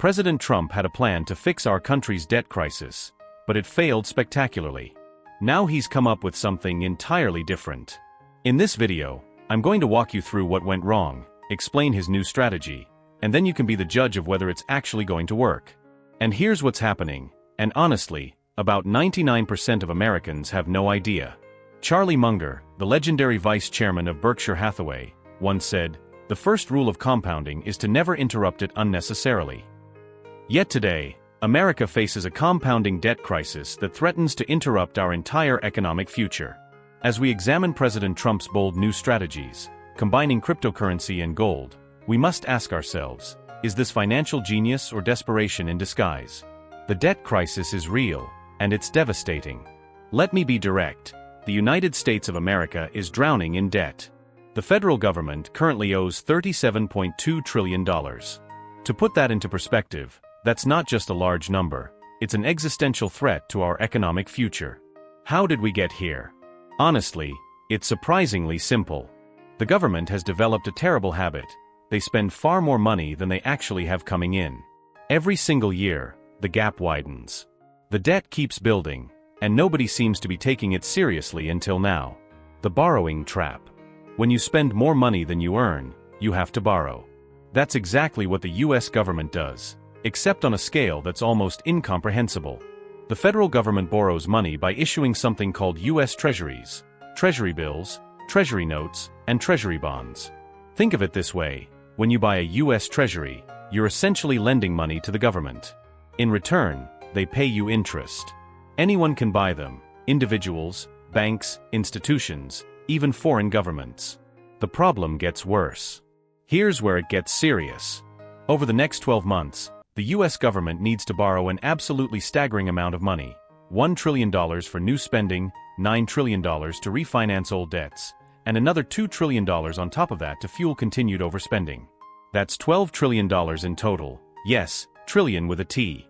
President Trump had a plan to fix our country's debt crisis, but it failed spectacularly. Now he's come up with something entirely different. In this video, I'm going to walk you through what went wrong, explain his new strategy, and then you can be the judge of whether it's actually going to work. And here's what's happening, and honestly, about 99% of Americans have no idea. Charlie Munger, the legendary vice chairman of Berkshire Hathaway, once said, "The first rule of compounding is to never interrupt it unnecessarily." Yet today, America faces a compounding debt crisis that threatens to interrupt our entire economic future. As we examine President Trump's bold new strategies, combining cryptocurrency and gold, we must ask ourselves, is this financial genius or desperation in disguise? The debt crisis is real, and it's devastating. Let me be direct. The United States of America is drowning in debt. The federal government currently owes $37.2 trillion. To put that into perspective, that's not just a large number, it's an existential threat to our economic future. How did we get here? Honestly, it's surprisingly simple. The government has developed a terrible habit. They spend far more money than they actually have coming in. Every single year, the gap widens. The debt keeps building, and nobody seems to be taking it seriously until now. The borrowing trap. When you spend more money than you earn, you have to borrow. That's exactly what the US government does, except on a scale that's almost incomprehensible. The federal government borrows money by issuing something called US Treasuries, Treasury bills, Treasury notes, and Treasury bonds. Think of it this way: when you buy a US Treasury, you're essentially lending money to the government. In return, they pay you interest. Anyone can buy them: individuals, banks, institutions, even foreign governments. The problem gets worse. Here's where it gets serious. Over the next 12 months, the US government needs to borrow an absolutely staggering amount of money: $1 trillion for new spending, $9 trillion to refinance old debts, and another $2 trillion on top of that to fuel continued overspending. That's $12 trillion in total. Yes, trillion with a T.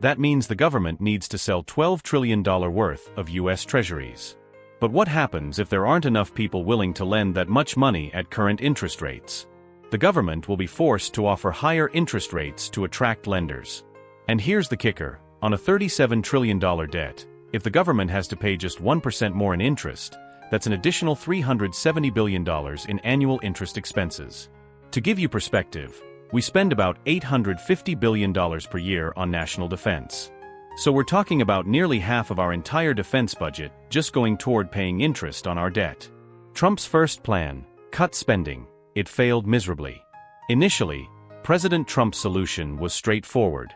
That means the government needs to sell $12 trillion worth of US Treasuries. But what happens if there aren't enough people willing to lend that much money at current interest rates? The government will be forced to offer higher interest rates to attract lenders. And here's the kicker: on a $37 trillion debt, if the government has to pay just 1% more in interest, that's an additional $370 billion in annual interest expenses. To give you perspective, we spend about $850 billion per year on national defense. So we're talking about nearly half of our entire defense budget just going toward paying interest on our debt. Trump's first plan, cut spending, it failed miserably. Initially, President Trump's solution was straightforward.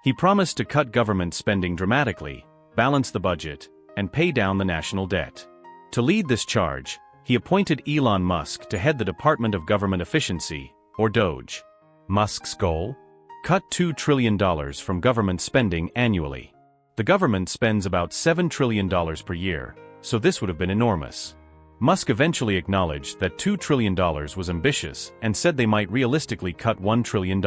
He promised to cut government spending dramatically, balance the budget, and pay down the national debt. To lead this charge, he appointed Elon Musk to head the Department of Government Efficiency, or DOGE. Musk's goal? Cut $2 trillion from government spending annually. The government spends about $7 trillion per year, so this would have been enormous. Musk eventually acknowledged that $2 trillion was ambitious and said they might realistically cut $1 trillion.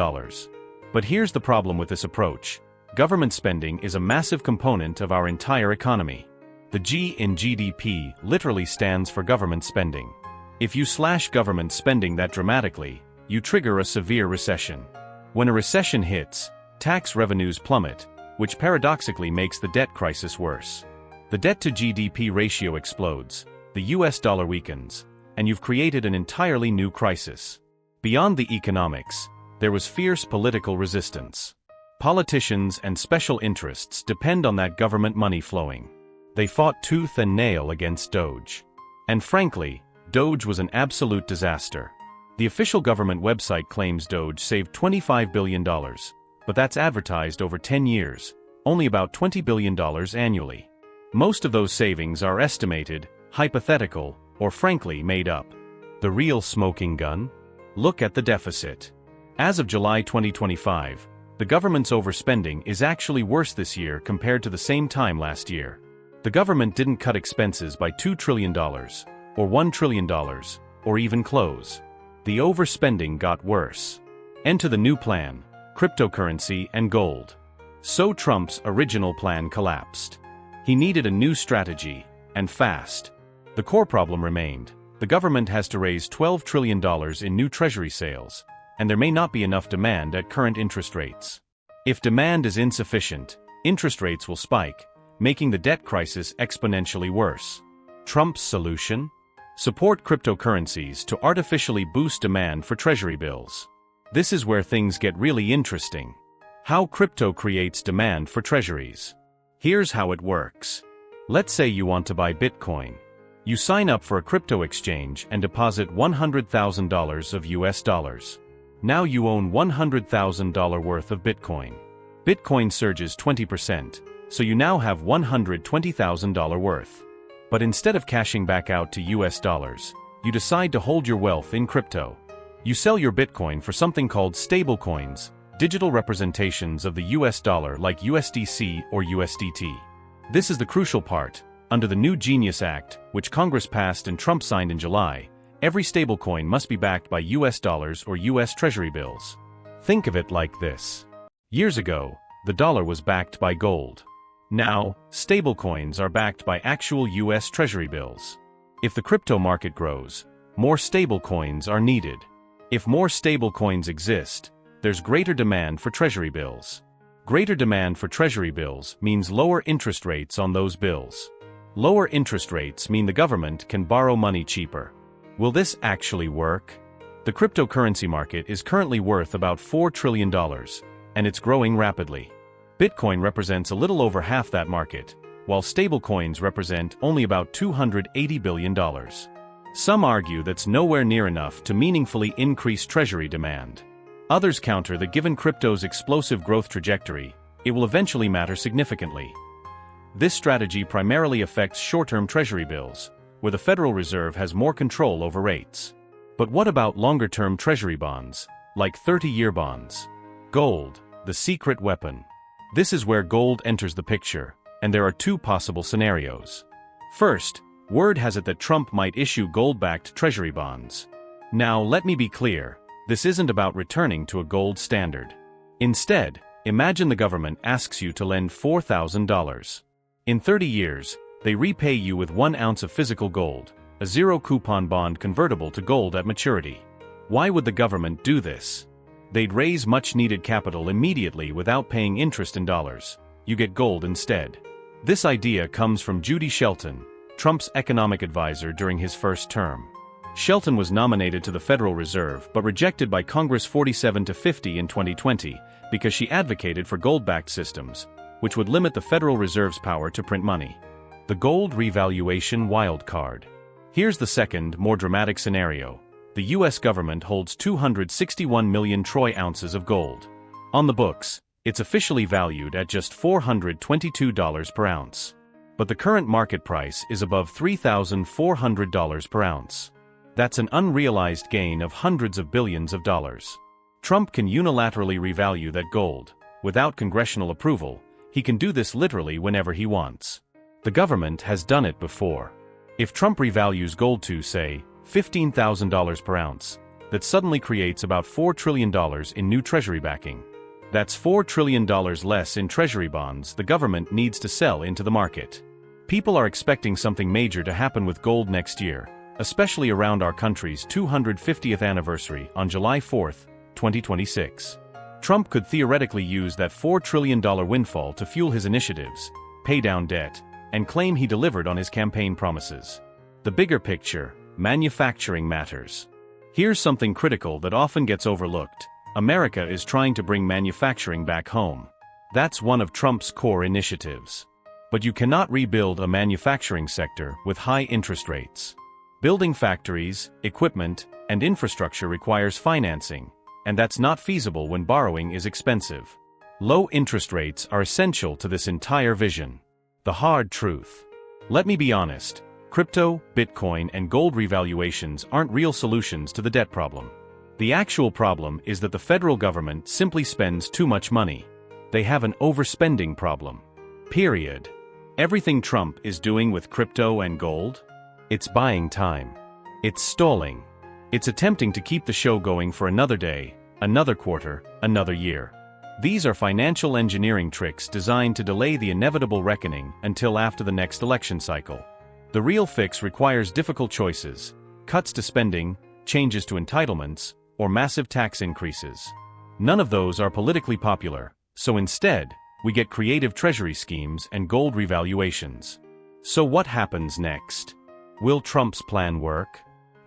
But here's the problem with this approach: government spending is a massive component of our entire economy. The G in GDP literally stands for government spending. If you slash government spending that dramatically, you trigger a severe recession. When a recession hits, tax revenues plummet, which paradoxically makes the debt crisis worse. The debt-to-GDP ratio explodes, the US dollar weakens, and you've created an entirely new crisis. Beyond the economics, there was fierce political resistance. Politicians and special interests depend on that government money flowing. They fought tooth and nail against DOGE. And frankly, DOGE was an absolute disaster. The official government website claims DOGE saved $25 billion, but that's advertised over 10 years, only about $20 billion annually. Most of those savings are estimated, hypothetical, or frankly made up. The real smoking gun? Look at the deficit. As of July 2025, the government's overspending is actually worse this year compared to the same time last year. The government didn't cut expenses by $2 trillion, or $1 trillion, or even close. The overspending got worse. Enter the new plan: cryptocurrency and gold. So Trump's original plan collapsed. He needed a new strategy, and fast. The core problem remained: the government has to raise $12 trillion in new treasury sales, and there may not be enough demand at current interest rates. If demand is insufficient, interest rates will spike, making the debt crisis exponentially worse. Trump's solution? Support cryptocurrencies to artificially boost demand for Treasury bills. This is where things get really interesting. How crypto creates demand for Treasuries. Here's how it works. Let's say you want to buy Bitcoin. You sign up for a crypto exchange and deposit $100,000 of US dollars. Now you own $100,000 worth of Bitcoin. Bitcoin surges 20%, so you now have $120,000 worth. But instead of cashing back out to US dollars, you decide to hold your wealth in crypto. You sell your Bitcoin for something called stablecoins, digital representations of the US dollar like USDC or USDT. This is the crucial part. Under the new Genius Act, which Congress passed and Trump signed in July, every stablecoin must be backed by US dollars or US Treasury bills. Think of it like this. Years ago, the dollar was backed by gold. Now, stablecoins are backed by actual US Treasury bills. If the crypto market grows, more stablecoins are needed. If more stablecoins exist, there's greater demand for Treasury bills. Greater demand for Treasury bills means lower interest rates on those bills. Lower interest rates mean the government can borrow money cheaper. Will this actually work? The cryptocurrency market is currently worth about $4 trillion, and it's growing rapidly. Bitcoin represents a little over half that market, while stablecoins represent only about $280 billion. Some argue that's nowhere near enough to meaningfully increase Treasury demand. Others counter that given crypto's explosive growth trajectory, it will eventually matter significantly. This strategy primarily affects short-term Treasury bills, where the Federal Reserve has more control over rates. But what about longer-term Treasury bonds, like 30-year bonds? Gold, the secret weapon. This is where gold enters the picture, and there are two possible scenarios. First, word has it that Trump might issue gold-backed Treasury bonds. Now, let me be clear, this isn't about returning to a gold standard. Instead, imagine the government asks you to lend $4,000. In 30 years, they repay you with 1 ounce of physical gold, a zero-coupon bond convertible to gold at maturity. Why would the government do this? They'd raise much-needed capital immediately without paying interest in dollars. You get gold instead. This idea comes from Judy Shelton, Trump's economic advisor during his first term. Shelton was nominated to the Federal Reserve but rejected by Congress 47-50 in 2020 because she advocated for gold-backed systems, which would limit the Federal Reserve's power to print money. The gold revaluation wildcard. Here's the second, more dramatic scenario. The U.S. government holds 261 million troy ounces of gold. On the books, it's officially valued at just $422 per ounce. But the current market price is above $3,400 per ounce. That's an unrealized gain of hundreds of billions of dollars. Trump can unilaterally revalue that gold. Without congressional approval, he can do this literally whenever he wants. The government has done it before. If Trump revalues gold to, say, $15,000 per ounce, that suddenly creates about $4 trillion in new Treasury backing. That's $4 trillion less in Treasury bonds the government needs to sell into the market. People are expecting something major to happen with gold next year, especially around our country's 250th anniversary on July 4, 2026. Trump could theoretically use that $4 trillion windfall to fuel his initiatives, pay down debt, and claim he delivered on his campaign promises. The bigger picture, manufacturing matters. Here's something critical that often gets overlooked. America is trying to bring manufacturing back home. That's one of Trump's core initiatives. But you cannot rebuild a manufacturing sector with high interest rates. Building factories, equipment, and infrastructure requires financing, and that's not feasible when borrowing is expensive. Low interest rates are essential to this entire vision. The hard truth. Let me be honest. Crypto, Bitcoin, and gold revaluations aren't real solutions to the debt problem. The actual problem is that the federal government simply spends too much money. They have an overspending problem. Period. Everything Trump is doing with crypto and gold? It's buying time. It's stalling. It's attempting to keep the show going for another day, another quarter, another year. These are financial engineering tricks designed to delay the inevitable reckoning until after the next election cycle. The real fix requires difficult choices, cuts to spending, changes to entitlements, or massive tax increases. None of those are politically popular, so instead, we get creative treasury schemes and gold revaluations. So what happens next? Will Trump's plan work?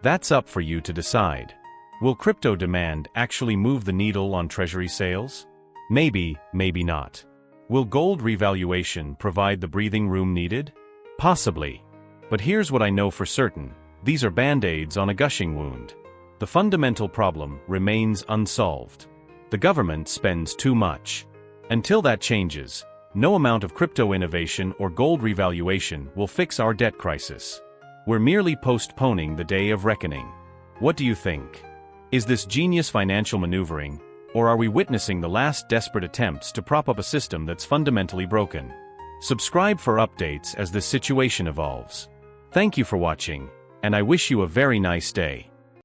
That's up for you to decide. Will crypto demand actually move the needle on treasury sales? Maybe, maybe not. Will gold revaluation provide the breathing room needed? Possibly. But here's what I know for certain. These are band-aids on a gushing wound. The fundamental problem remains unsolved. The government spends too much. Until that changes, no amount of crypto innovation or gold revaluation will fix our debt crisis. We're merely postponing the day of reckoning. What do you think? Is this genius financial maneuvering, or are we witnessing the last desperate attempts to prop up a system that's fundamentally broken? Subscribe for updates as this situation evolves. Thank you for watching, and I wish you a very nice day.